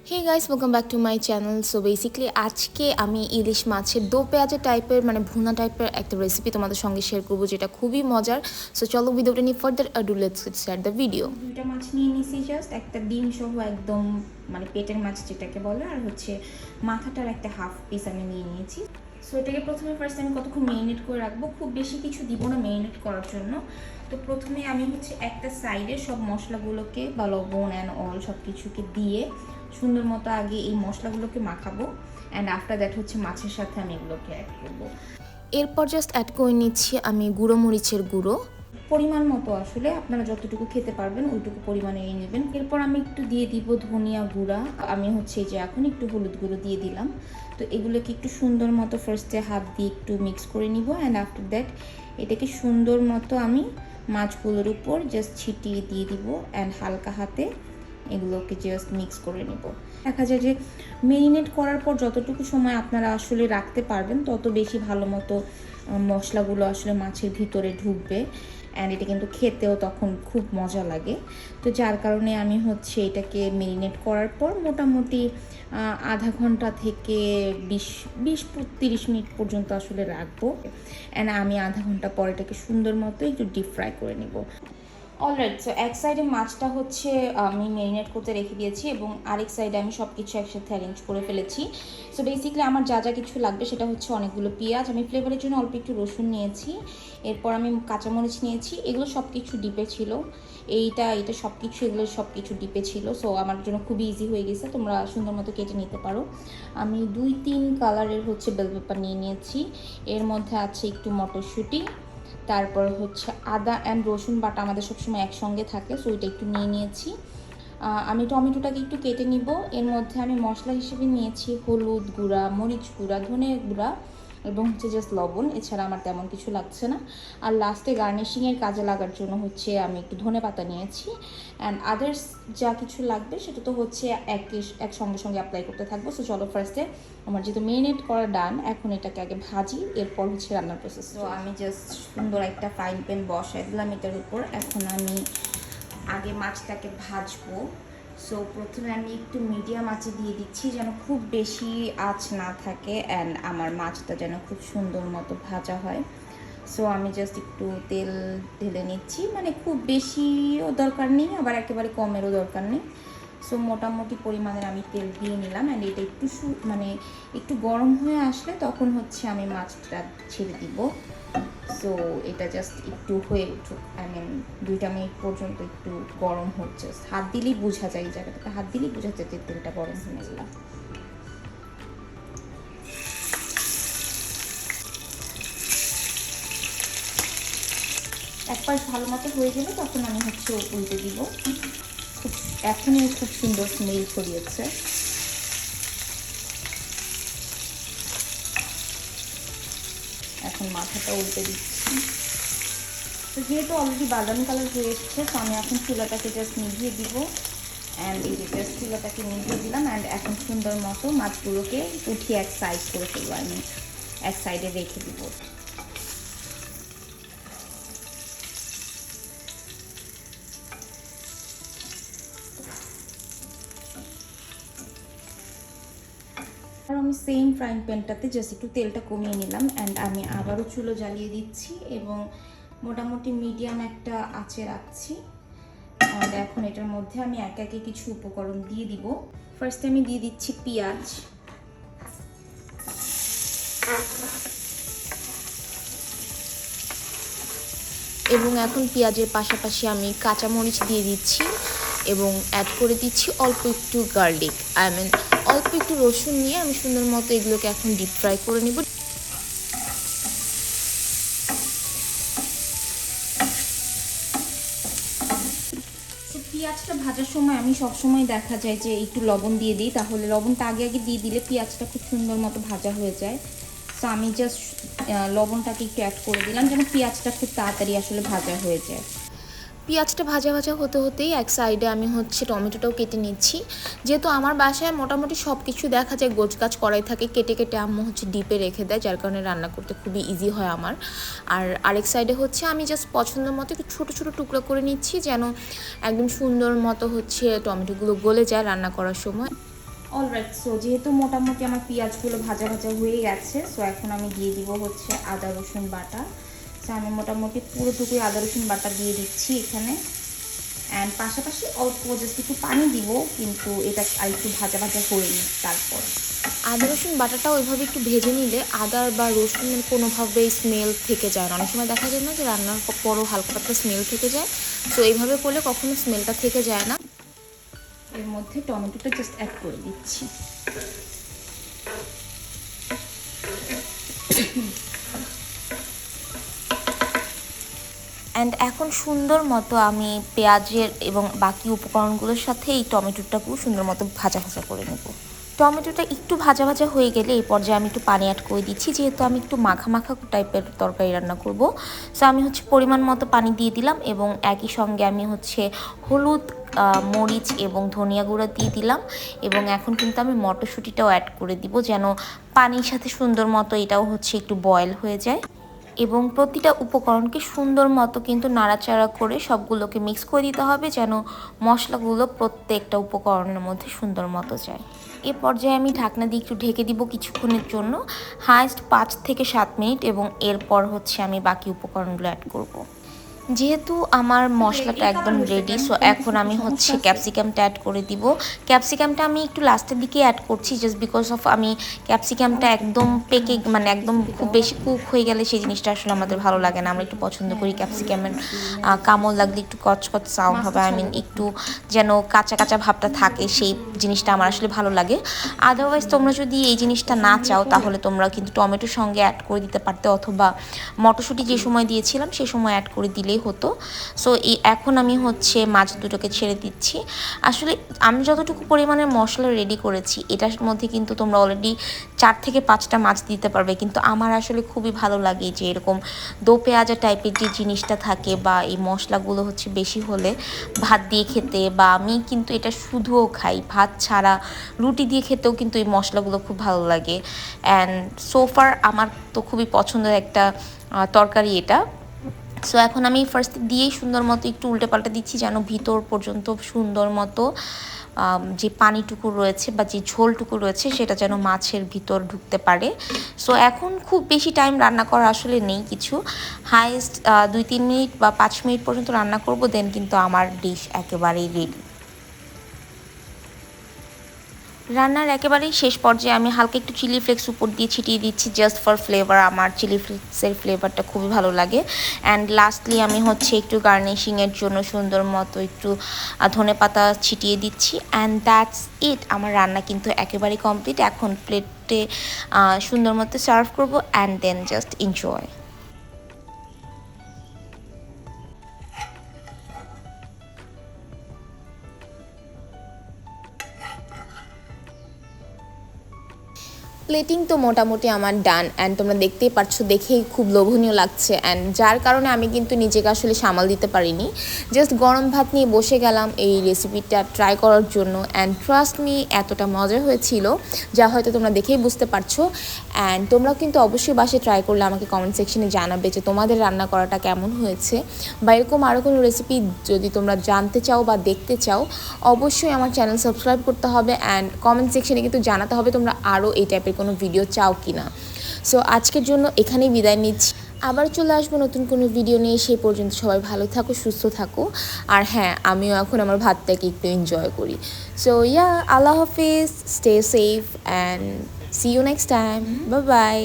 Hey guys, welcome back to my channel. So basically আজকে আমি ইলিশ মাছের দো পেঁয়াজা টাইপের ভুনা টাইপের একটা রেসিপি তোমাদের সঙ্গে শেয়ার করবো, যেটা খুবই মজার। সো চলো ভিডিওটা নিয়ে further ado let's get start the video. দুইটা মাছ নিয়ে নিছি, জাস্ট একটা ডিম সহ একদম পেটের মাছ যেটাকে বলে, আর হচ্ছে মাথাটার একটা হাফ পিস আমি নিয়ে নিয়েছি। সো এটাকে প্রথমে ফার্স্ট আমি কতক্ষণ মেরিনেট করে রাখবো, খুব বেশি কিছু দিব না মেরিনেট করার জন্য। তো প্রথমে আমি হচ্ছে একটা সাইডে সব মশলাগুলোকে বা লবণ অ্যান্ড অল সব কিছুকে দিয়ে সুন্দর মতো আগে এই মশলাগুলোকে মাখাবো, অ্যান্ড আফটার দ্যাট হচ্ছে মাছের সাথে আমি এগুলোকে অ্যাড করবো। এরপর জাস্ট অ্যাড করে নিচ্ছি আমি গুঁড়ো মরিচের গুঁড়ো, পরিমাণ মতো, আসলে আপনারা যতটুকু খেতে পারবেন ওইটুকু পরিমাণে নিয়ে নেবেন। এরপর আমি একটু দিয়ে দিব ধনিয়া গুঁড়া, আমি হচ্ছে যে এখন একটু হলুদ গুঁড়ো দিয়ে দিলাম। তো এগুলোকে একটু সুন্দর মতো ফার্স্টে হাত দিয়ে একটু মিক্স করে নিব, অ্যান্ড আফটার দ্যাট এটাকে সুন্দর মতো আমি মাছগুলোর উপর জাস্ট ছিটিয়ে দিয়ে দিব, অ্যান্ড হালকা হাতে এগুলোকে জাস্ট মিক্স করে নেব। দেখা যায় যে মেরিনেট করার পর যতটুকু সময় আপনারা আসলে রাখতে পারবেন তত বেশি ভালো মতো মশলাগুলো আসলে মাছের ভিতরে ঢুকবে, অ্যান্ড এটা কিন্তু খেতেও তখন খুব মজা লাগে। তো যার কারণে আমি হচ্ছে এটাকে মেরিনেট করার পর মোটামুটি আধা ঘন্টা থেকে 20-30 মিনিট পর্যন্ত আসলে রাখবো, অ্যান্ড আমি আধা ঘন্টা পর এটাকে সুন্দর মতো একটু ডিপ ফ্রাই করে নেব। অলরাইট, সো এক সাইডে মাছটা হচ্ছে আমি মেরিনেট করতে রেখে দিয়েছি এবং আরেক সাইডে আমি সব কিছু একসাথে অ্যারেঞ্জ করে ফেলেছি। সো বেসিক্যালি আমার যা যা কিছু লাগবে সেটা হচ্ছে অনেকগুলো পেঁয়াজ, আমি ফ্লেভারের জন্য অল্প একটু রসুন নিয়েছি, এরপর আমি কাঁচামরিচ নিয়েছি, এগুলো সব কিছু ডিপে ছিল, এটা সব কিছু, এগুলো সব কিছু ডিপে ছিল। সো আমার জন্য খুবই ইজি হয়ে গেছে, তোমরা সুন্দর মতো কেটে নিতে পারো। আমি 2-3 কালারের হচ্ছে বেল পেপার নিয়ে নিয়েছি, এর মধ্যে আছে একটু মটরশুঁটি, তারপর হচ্ছে আদা অ্যান্ড রসুন বাটা আমাদের সবসময় একসঙ্গে থাকে, সো এটা একটু নিয়ে নিয়েছি। আমি টমেটোটাকে একটু কেটে নিব, এর মধ্যে আমি মশলা হিসেবে নিয়েছি হলুদ গুঁড়া, মরিচ গুঁড়া, ধনে গুঁড়া এবং হচ্ছে জাস্ট লবণ, এছাড়া আমার তেমন কিছু লাগছে না। আর লাস্টে গার্নিশিংয়ের কাজে লাগার জন্য হচ্ছে আমি একটু ধনে পাতা নিয়েছি, অ্যান্ড আদার্স যা কিছু লাগবে সেটা তো হচ্ছে এক সঙ্গে সঙ্গে অ্যাপ্লাই করতে থাকবো। সো চলো ফার্স্টে আমার যেহেতু মেরিনেট করা ডান, এখন এটাকে আগে ভাজি, এরপর হচ্ছে রান্নার প্রসেস। তো আমি জাস্ট সুন্দর একটা ফ্রাইং প্যান বসাই দিলাম এটার উপর, এখন আমি আগে মাছটাকে ভাজবো। সো প্রথমে আমি একটু মিডিয়াম আঁচে দিয়ে দিচ্ছি, যেন খুব বেশি আঁচ না থাকে, অ্যান্ড আমার মাছটা যেন খুব সুন্দর মতো ভাজা হয়। সো আমি জাস্ট একটু তেল ঢেলে নিচ্ছি, খুব বেশিও দরকার নেই, আবার একেবারে কমেরও দরকার নেই। সো মোটামুটি পরিমাণের আমি তেল দিয়ে নিলাম, অ্যান্ড এটা একটু একটু গরম হয়ে আসলে তখন হচ্ছে আমি মাছটা ছেড়ে দিব। সো এটা জাস্ট একটু হয়ে উঠুক, 2টা মিনিট পর্যন্ত একটু গরম হচ্ছে, হাত দিলেই বোঝা যায়, এই জায়গাটাতে হাত দিলেই বোঝা যায় যে তেলটা গরম হয়ে গেল। এক পাশ ভালো মতো হয়ে গেলে তখন আমি হচ্ছে উল্টে দিব। এখনই খুব সুন্দর স্মেল ছড়িয়েছে। এখন মাথাটা উল্টে দিচ্ছি। তো যেহেতু অলরেডি বাদামি কালার হয়ে এসেছে, তো আমি এখন চুলাটাকে জাস্ট নিভিয়ে দিব, অ্যান্ড এই যে জাস্ট চুলাটাকে নিভিয়ে দিলাম, অ্যান্ড এখন সুন্দর মতো মাছগুলোকে উঠিয়ে এক সাইড করে ফেলবো, আমি এক সাইডে রেখে দিব। আর আমি সেম ফ্রাইং প্যানটাতে জাস্ট একটু তেলটা কমিয়ে নিলাম, অ্যান্ড আমি আবারও চুলো জ্বালিয়ে দিচ্ছি এবং মোটামুটি মিডিয়াম একটা আঁচে রাখছি। অ্যান্ড এখন এটার মধ্যে আমি একে একে কিছু উপকরণ দিয়ে দিব। ফার্স্টে আমি দিয়ে দিচ্ছি পেঁয়াজ, এবং এখন পেঁয়াজের পাশাপাশি আমি কাঁচামরিচ দিয়ে দিচ্ছি এবং অ্যাড করে দিচ্ছি অল্প একটু গার্লিক, অল্প একটু রসুন নিয়ে আমি সুন্দর মতো এগুলোকে এখন ডিপ ফ্রাই করে নিব। পেঁয়াজটা ভাজার সময় আমি সবসময় দেখা যায় যে একটু লবণ দিয়ে দিই, তাহলে লবণটা আগে আগে দিয়ে দিলে পেঁয়াজটা খুব সুন্দর মতো ভাজা হয়ে যায়। সো আমি জাস্ট লবণটাকে একটু অ্যাড করে দিলাম যেন পেঁয়াজটা খুব তাড়াতাড়ি আসলে ভাজা হয়ে যায়। পেঁয়াজটা ভাজা ভাজা হতে হতেই এক সাইডে আমি হচ্ছে টমেটোটাও কেটে নিচ্ছি। যেহেতু আমার বাসায় মোটামুটি সব কিছু দেখা যায় গোছগাছ করাই থাকে, কেটে কেটে আম্মু হচ্ছে ডিপে রেখে দেয়, যার কারণে রান্না করতে খুবই ইজি হয় আমার। আর আরেক সাইডে হচ্ছে আমি জাস্ট পছন্দ মতো একটু ছোটো ছোটো টুকরো করে নিচ্ছি, যেন একদম সুন্দর মতো হচ্ছে টমেটোগুলো গলে যায় রান্না করার সময়। অলরাইট, সো যেহেতু মোটামুটি আমার পেঁয়াজগুলো ভাজা ভাজা হয়ে গেছে, সো এখন আমি দিয়ে দিব হচ্ছে আদা রসুন বাটা। সো আমি মোটামুটি পুরোটুকুই আদা রসুন বাটা দিয়ে দিচ্ছি এখানে। অ্যান্ড পাশাপাশি অল্প জাস্ট একটু পানি দিব, কিন্তু এটা আর একটু ভাজা ভাজা করে নিই তারপর। আদা রসুন বাটাটা ওইভাবে একটু ভেজে নিলে আদা বা রসুনের কোনোভাবেই স্মেল থেকে যায় না। অনেক সময় দেখা যায় না যে রান্নার পরও হালকা পাতলা স্মেল থেকে যায়, তো এইভাবে করলে কখনো স্মেলটা থেকে যায় না। এর মধ্যে টমেটোটা জাস্ট অ্যাড করে দিচ্ছি। অ্যান্ড এখন সুন্দর মতো আমি পেঁয়াজের এবং বাকি উপকরণগুলোর সাথে এই টমেটোটাকেও সুন্দর মতো ভাজা ভাজা করে নেব। টমেটোটা একটু ভাজা ভাজা হয়ে গেলে এই পর্যায়ে আমি একটু পানি অ্যাড করে দিচ্ছি, যেহেতু আমি একটু মাখা মাখা টাইপের তরকারি রান্না করব। সো আমি হচ্ছে পরিমাণ মতো পানি দিয়ে দিলাম এবং একই সঙ্গে আমি হচ্ছে হলুদ, মরিচ এবং ধনিয়া গুঁড়া দিয়ে দিলাম। এবং এখন কিন্তু আমি মটরশুঁটিটাও অ্যাড করে দিব, যেন পানির সাথে সুন্দর মতো এটাও হচ্ছে একটু বয়েল হয়ে যায়। এবং প্রতিটা উপকরণকে সুন্দর মতো কিন্তু নাড়াচাড়া করে সবগুলোকে মিক্স করে দিতে হবে, যেন মশলাগুলো প্রত্যেকটা উপকরণের মধ্যে সুন্দর মতো যায়। এ পর্যায়ে আমি ঢাকনা দিয়ে একটু ঢেকে দিব কিছুক্ষণের জন্য, হাইস্ট 5 থেকে 7 মিনিট, এবং এরপর হচ্ছে আমি বাকি উপকরণগুলো অ্যাড করব। যেহেতু আমার মশলাটা একদম রেডি, সো এখন আমি হচ্ছে ক্যাপসিকামটা অ্যাড করে দিব। ক্যাপসিকামটা আমি একটু লাস্টের দিকে অ্যাড করছি, জাস্ট বিকজ অফ আমি ক্যাপসিকামটা একদম পেকে মানে একদম খুব বেশি কুক হয়ে গেলে সেই জিনিসটা আসলে আমাদের ভালো লাগে না। আমরা একটু পছন্দ করি ক্যাপসিকামের কামড় লাগলে একটু কচকচ সাউন্ড হবে, আই মিন একটু যেন কাঁচা কাঁচা ভাবটা থাকে, সেই জিনিসটা আমার আসলে ভালো লাগে। আদারওয়াইজ তোমরা যদি এই জিনিসটা না চাও তাহলে তোমরা কিন্তু টমেটোর সঙ্গে অ্যাড করে দিতে পারতে, অথবা মটরশুঁটি যে সময় দিয়েছিলাম সেই সময় অ্যাড করে দিলেই হতো। সো এখন আমি হচ্ছে মাছ দুটোকে ছেড়ে দিচ্ছি। আসলে আমি যতটুকু পরিমাণের মশলা রেডি করেছি এটার মধ্যে কিন্তু তোমরা অলরেডি 4 থেকে 5টা মাছ দিতে পারবে, কিন্তু আমার আসলে খুবই ভালো লাগে যে এরকম দো পেঁয়াজা টাইপের যে জিনিসটা থাকে বা এই মশলাগুলো হচ্ছে বেশি হলে ভাত দিয়ে খেতে, বা আমি কিন্তু এটা শুধুও খাই, ভাত ছাড়া রুটি দিয়ে খেতেও কিন্তু এই মশলাগুলো খুব ভালো লাগে। অ্যান্ড সোফার আমার তো খুবই পছন্দের একটা তরকারি এটা। সো এখন আমি ফার্স্ট দিয়েই সুন্দর মতো একটু উল্টে পাল্টে দিচ্ছি, যেন ভিতর পর্যন্ত সুন্দর মতো যে পানিটুকু রয়েছে বা যে ঝোলটুকু রয়েছে সেটা যেন মাছের ভিতর ঢুকতে পারে। সো এখন খুব বেশি টাইম রান্না করা আসলে নেই কিছু, হাইস্ট 2-3 মিনিট বা 5 মিনিট পর্যন্ত রান্না করব, দেন কিন্তু আমার ডিশ একেবারেই রেডি। রান্নার একেবারেই শেষ পর্যায়ে আমি হালকা একটু চিলি ফ্লেক্স উপর দিয়ে ছিটিয়ে দিচ্ছি, জাস্ট ফর ফ্লেভার। আমার চিলি ফ্লেক্সের ফ্লেভারটা খুবই ভালো লাগে। অ্যান্ড লাস্টলি আমি হচ্ছে একটু গার্নিশিংয়ের জন্য সুন্দর মতো একটু ধনেপাতা ছিটিয়ে দিচ্ছি। অ্যান্ড দ্যাটস ইট, আমার রান্না কিন্তু একেবারেই কমপ্লিট। এখন প্লেটে সুন্দর মতো সার্ভ করবো and then just enjoy. Plating তো মোটামুটি আমার ডান, অ্যান্ড তোমরা দেখতেই পারছো, দেখেই খুব লোভনীয় লাগছে। অ্যান্ড যার কারণে আমি কিন্তু নিজেকে আসলে সামাল দিতে পারিনি, জাস্ট গরম ভাত নিয়ে বসে গেলাম এই রেসিপিটা ট্রাই করার জন্য। অ্যান্ড ট্রাস্ট মি, এতটা মজা হয়েছিল যা হয়তো তোমরা দেখেই বুঝতে পারছো। অ্যান্ড তোমরাও কিন্তু অবশ্যই বাসে ট্রাই করলে আমাকে কমেন্ট সেকশনে জানাবে যে তোমাদের রান্না করাটা কেমন হয়েছে, বা এরকম আরও কোনো রেসিপি যদি তোমরা জানতে চাও বা দেখতে চাও, অবশ্যই আমার চ্যানেল সাবস্ক্রাইব করতে হবে। অ্যান্ড কমেন্ট সেকশনে কিন্তু জানাতে হবে তোমরা আরও এই টাইপের কোনো ভিডিও চাও কি না। সো আজকের জন্য এখানেই বিদায় নিচ্ছি, আবার চলে আসবো নতুন কোনো ভিডিও নিয়ে। সেই পর্যন্ত সবাই ভালো থাকো, সুস্থ থাকো। আর হ্যাঁ, আমিও এখন আমার ভাতটাকে একটু এনজয় করি। সো আল্লাহ হাফিজ, stay safe and see you next time, bye by.